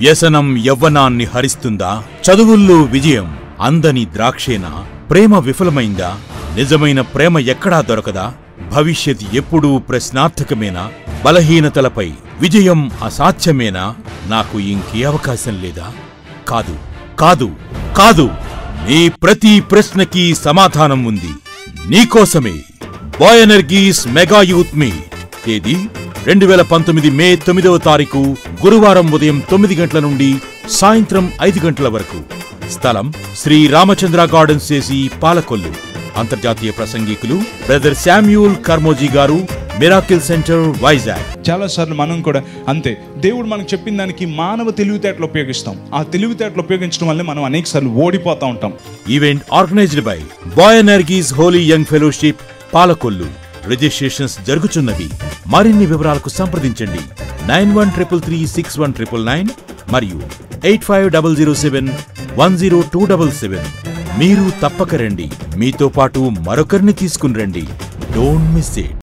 వ్యసనం యవ్వనాన్ని హరిస్తుందా? చదువుల్లో విజయం అందని ద్రాక్షేనా? ప్రేమ విఫలమైందా? నిజమైన ప్రేమ ఎక్కడా దొరకదా? భవిష్యత్ ఎప్పుడూ ప్రశ్నార్థకమేనా? బలహీనతలపై విజయం అసాధ్యమేనా? నాకు ఇంకే అవకాశం లేదా? కాదు, కాదు, కాదు. నీ ప్రతి ప్రశ్నకి సమాధానం ఉంది. నీకోసమే బాయ్ ఎనర్గీస్ మెగా యూత్ మీట్. తేదీ 2019 మే 9వ తారీఖు గురువారం ఉదయం 9 గంటల నుండి సాయంత్రం 5 గంటల వరకు. స్థలం శ్రీ రామచంద్ర గార్డెన్స్ చేసి పాలకొల్లు. అంతర్జాతీయ ప్రసంగికులు బ్రదర్ శామ్యూల్ కర్మోజీ గారు, మిరాకిల్ సెంటర్ వైజాగ్. చాలా సార్లు మనం కూడా అంతే, దేవుడు మనకు చెప్పిన దానికి మానవ తెలివితేటలు ఉపయోగిస్తాం. ఆ తెలివితేటలు ఉపయోగించడం వల్ల మనం అనేక సార్లు ఓడిపోతా ఉంటాం. Event organised by boy energies holy young fellowship Palakollu. Registrations జరుగుతున్నవి. మరిన్ని వివరాలకు సంప్రదించండి 9133361999 మరియు 8500710277. మీరు తప్పక రండి. మీతో పాటు మరొకరిని తీసుకుని రండి. Don't miss it.